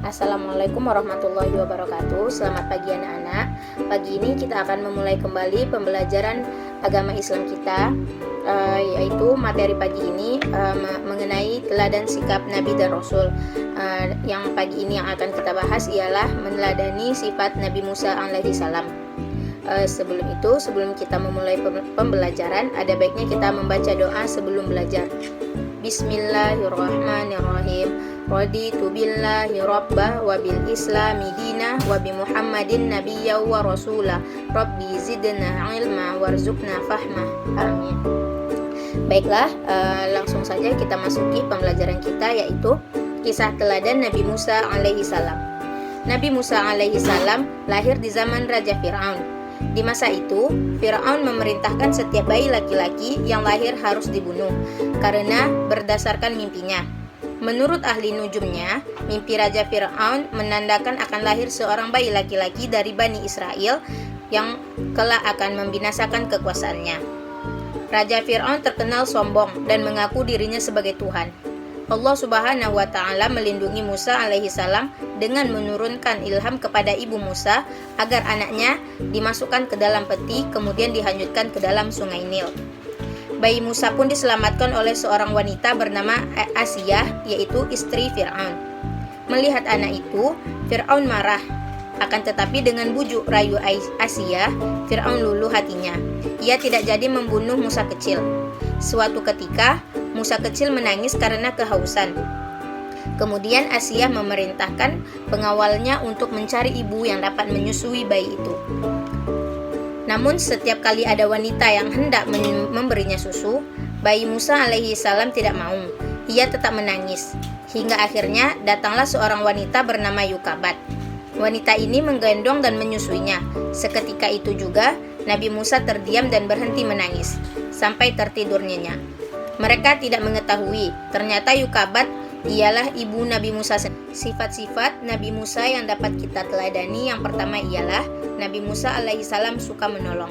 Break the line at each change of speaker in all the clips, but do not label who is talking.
Assalamualaikum warahmatullahi wabarakatuh. Selamat pagi anak-anak. Pagi ini kita akan memulai kembali pembelajaran agama Islam kita, yaitu materi pagi ini mengenai teladan sikap Nabi dan Rasul. Yang pagi ini yang akan kita bahas ialah meneladani sifat Nabi Musa alaihi salam. Sebelum kita memulai pembelajaran, ada baiknya kita membaca doa sebelum belajar. Bismillahirrahmanirrahim. Raditu billahi rabbah wa bil islami dina wa bi muhammadin nabiyya wa rasulah. Rabbi zidna ilma warzuqna fahma. Amin. Baiklah, langsung saja kita masuki pembelajaran kita, yaitu kisah teladan Nabi Musa alaihi salam. Nabi Musa alaihi salam lahir di zaman Raja Fir'aun. Di masa itu, Fir'aun memerintahkan setiap bayi laki-laki yang lahir harus dibunuh karena berdasarkan mimpinya. Menurut ahli nujumnya, mimpi Raja Fir'aun menandakan akan lahir seorang bayi laki-laki dari Bani Israel yang kelak akan membinasakan kekuasaannya. Raja Fir'aun terkenal sombong dan mengaku dirinya sebagai Tuhan. Allah Subhanahu wa Ta'ala melindungi Musa alaihi salam dengan menurunkan ilham kepada ibu Musa agar anaknya dimasukkan ke dalam peti kemudian dihanyutkan ke dalam sungai Nil. Bayi Musa pun diselamatkan oleh seorang wanita bernama Asiyah, yaitu istri Fir'aun. Melihat anak itu, Fir'aun marah. Akan tetapi dengan bujuk rayu Asiyah, Fir'aun luluh hatinya. Ia tidak jadi membunuh Musa kecil. Suatu ketika, Musa kecil menangis karena kehausan. Kemudian Asiyah memerintahkan pengawalnya untuk mencari ibu yang dapat menyusui bayi itu. Namun setiap kali ada wanita yang hendak memberinya susu, bayi Musa alaihi salam tidak mau. Ia tetap menangis. Hingga akhirnya datanglah seorang wanita bernama Yukabat. Wanita ini menggendong dan menyusuinya. Seketika itu juga Nabi Musa terdiam dan berhenti menangis sampai tertidur nyenyak. Mereka tidak mengetahui ternyata Yukabat ialah ibu Nabi Musa. Sifat-sifat Nabi Musa yang dapat kita teladani yang pertama ialah Nabi Musa alaihi salam suka menolong.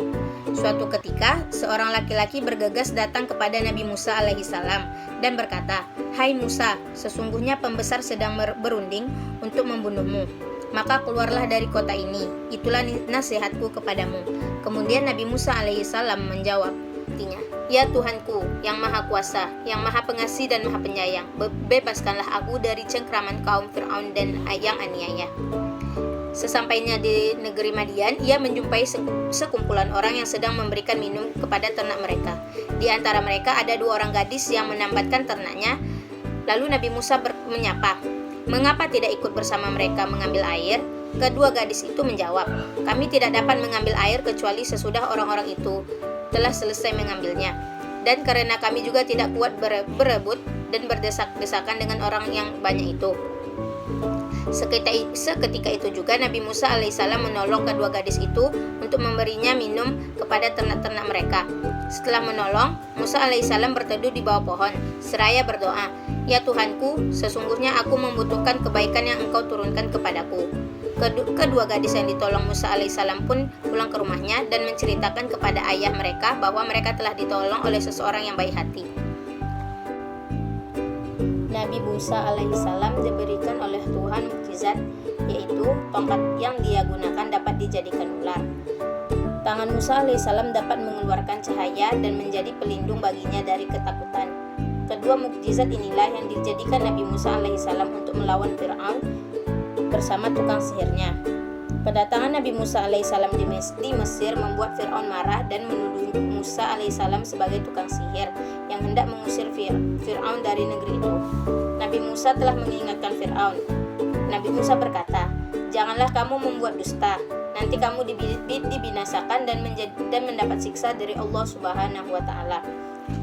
Suatu ketika, seorang laki-laki bergegas datang kepada Nabi Musa alaihi salam dan berkata, "Hai Musa, sesungguhnya pembesar sedang berunding untuk membunuhmu. Maka keluarlah dari kota ini. Itulah nasihatku kepadamu." Kemudian Nabi Musa alaihi salam menjawab, "Ya Tuhanku yang maha kuasa, yang maha pengasih dan maha penyayang, bebaskanlah aku dari cengkraman kaum Fir'aun dan yang aniaya." Sesampainya di negeri Madian, ia menjumpai sekumpulan orang yang sedang memberikan minum kepada ternak mereka. Di antara mereka ada dua orang gadis yang menambatkan ternaknya. Lalu Nabi Musa menyapa, "Mengapa tidak ikut bersama mereka mengambil air?" Kedua gadis itu menjawab, "Kami tidak dapat mengambil air kecuali sesudah orang-orang itu telah selesai mengambilnya. Dan karena kami juga tidak kuat berebut dan berdesak-desakan dengan orang yang banyak itu." Seketika itu juga Nabi Musa alaihissalam menolong kedua gadis itu untuk memberinya minum kepada ternak-ternak mereka. Setelah menolong, Musa alaihissalam berteduh di bawah pohon seraya berdoa, "Ya Tuhanku, sesungguhnya aku membutuhkan kebaikan yang Engkau turunkan kepadaku." Kedua gadis yang ditolong Musa alaihissalam pun pulang ke rumahnya dan menceritakan kepada ayah mereka bahwa mereka telah ditolong oleh seseorang yang baik hati. Nabi Musa alaihissalam diberikan oleh Tuhan mukjizat, yaitu tongkat yang dia gunakan dapat dijadikan ular. Tangan Musa alaihissalam dapat mengeluarkan cahaya dan menjadi pelindung baginya dari ketakutan. Kedua mukjizat inilah yang dijadikan Nabi Musa alaihissalam untuk melawan Fir'aun bersama tukang sihirnya. Kedatangan Nabi Musa alaihissalam di Mesir membuat Fir'aun marah dan menuduh Musa alaihissalam sebagai tukang sihir yang hendak mengusir Fir'aun dari negeri itu. Nabi Musa telah mengingatkan Fir'aun. Nabi Musa berkata, "Janganlah kamu membuat dusta. Nanti kamu dibinasakan dan mendapat siksa dari Allah Subhanahu wa Ta'ala."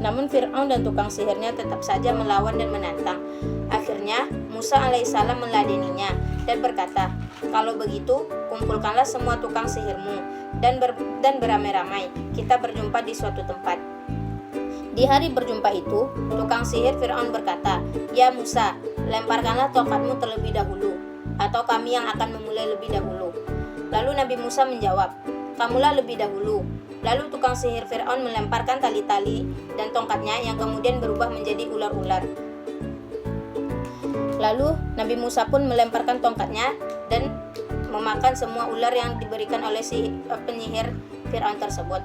Namun Fir'aun dan tukang sihirnya tetap saja melawan dan menantang. Akhirnya Musa alaihissalam meladeninya dan berkata, "Kalau begitu, kumpulkanlah semua tukang sihirmu dan beramai-ramai. Kita berjumpa di suatu tempat." Di hari berjumpa itu, tukang sihir Fir'aun berkata, "Ya Musa, lemparkanlah tongkatmu terlebih dahulu, atau kami yang akan memulai lebih dahulu." Lalu Nabi Musa menjawab, "Kamulah lebih dahulu." Lalu tukang sihir Fir'aun melemparkan tali-tali dan tongkatnya yang kemudian berubah menjadi ular-ular. Lalu Nabi Musa pun melemparkan tongkatnya dan memakan semua ular yang diberikan oleh penyihir Fir'aun tersebut.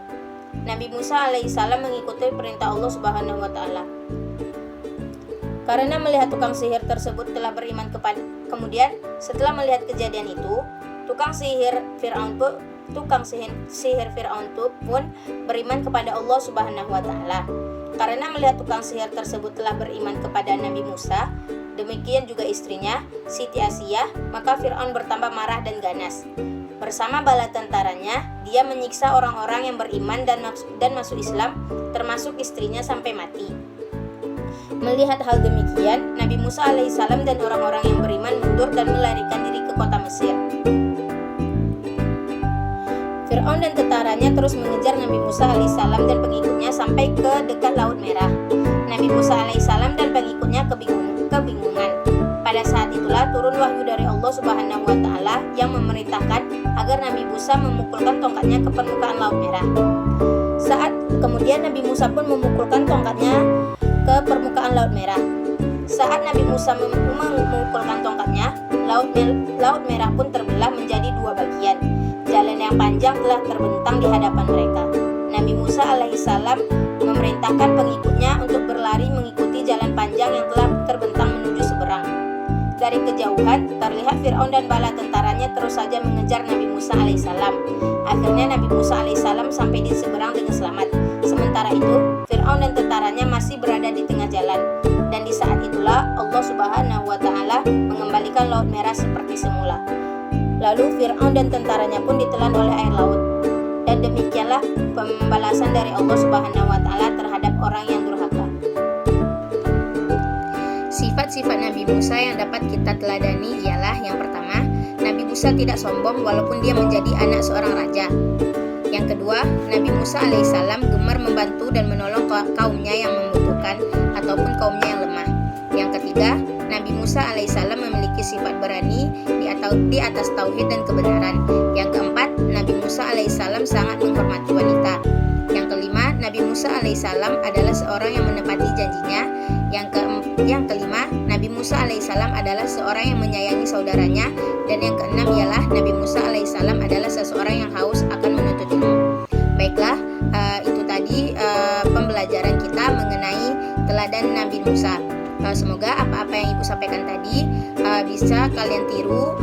Nabi Musa alaihissalam mengikuti perintah Allah Subhanahu wa taala. Karena melihat tukang sihir tersebut telah beriman kemudian setelah melihat kejadian itu, tukang sihir Fir'aun pun beriman kepada Allah Subhanahu wa taala. Karena melihat tukang sihir tersebut telah beriman kepada Nabi Musa, demikian juga istrinya, Siti Asiyah, maka Fir'aun bertambah marah dan ganas. Bersama bala tentaranya, dia menyiksa orang-orang yang beriman dan masuk Islam, termasuk istrinya sampai mati. Melihat hal demikian, Nabi Musa alaihissalam dan orang-orang yang beriman mundur dan melarikan diri ke kota Mesir. Fir'aun dan tentaranya terus mengejar Nabi Musa alaihissalam dan pengikutnya sampai ke dekat Laut Merah. Nabi Musa alaihissalam dan pengikutnya kebingungan. Pada saat itulah turun wahyu dari Allah Subhanahu wa taala yang memerintahkan agar Nabi Musa memukulkan tongkatnya ke permukaan Laut Merah. Kemudian Nabi Musa pun memukulkan tongkatnya ke permukaan Laut Merah. Saat Nabi Musa memukulkan tongkatnya, Laut Merah pun terbelah menjadi dua bagian. Jalan yang panjang telah terbentang di hadapan mereka. Nabi Musa alaihissalam memerintahkan pengikutnya untuk berlari mengikuti jalan panjang yang telah terbentang menuju seberang. Dari kejauhan, terlihat Fir'aun dan bala tentaranya terus saja mengejar Nabi Musa alaihissalam. Akhirnya Nabi Musa alaihissalam sampai di seberang dengan selamat. Sementara itu, Fir'aun dan tentaranya masih berada di tengah jalan. Dan di saat itulah Allah Subhanahu wa taala mengembalikan Laut Merah seperti semula. Lalu Fir'aun dan tentaranya pun ditelan oleh air laut. Dan demikianlah pembalasan dari Allah Subhanahu wa taala terhadap orang yang durhaka. Sifat-sifat Nabi Musa yang dapat kita teladani ialah yang pertama, Nabi Musa tidak sombong walaupun dia menjadi anak seorang raja. Yang kedua, Nabi Musa alaihissalam gemar membantu dan menolong kaumnya yang membutuhkan ataupun kaumnya yang lemah. Yang ketiga, Nabi Musa alaihissalam memiliki sifat berani di atas tauhid dan kebenaran. Yang keempat, Nabi Musa alaihissalam sangat menghormati wanita. Yang kelima, Nabi Musa alaihissalam adalah seorang yang menepati janjinya. Yang kelima, Nabi Musa alaihissalam adalah seorang yang menyayangi saudaranya. Dan yang keenam ialah Nabi Musa alaihissalam adalah seseorang yang haus akan menuntut ilmu. Baiklah, itu tadi pembelajaran kita mengenai teladan Nabi Musa. Semoga apa-apa yang Ibu sampaikan tadi bisa kalian tiru,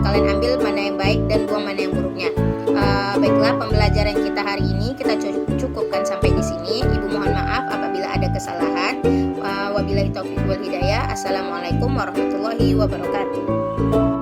kalian ambil mana yang baik dan buang mana yang buruknya. Baiklah, pembelajaran kita hari ini kita cukupkan sampai di sini. Ibu mohon maaf apabila ada kesalahan. Wabillahi taufiq wal hidayah. Assalamualaikum warahmatullahi wabarakatuh.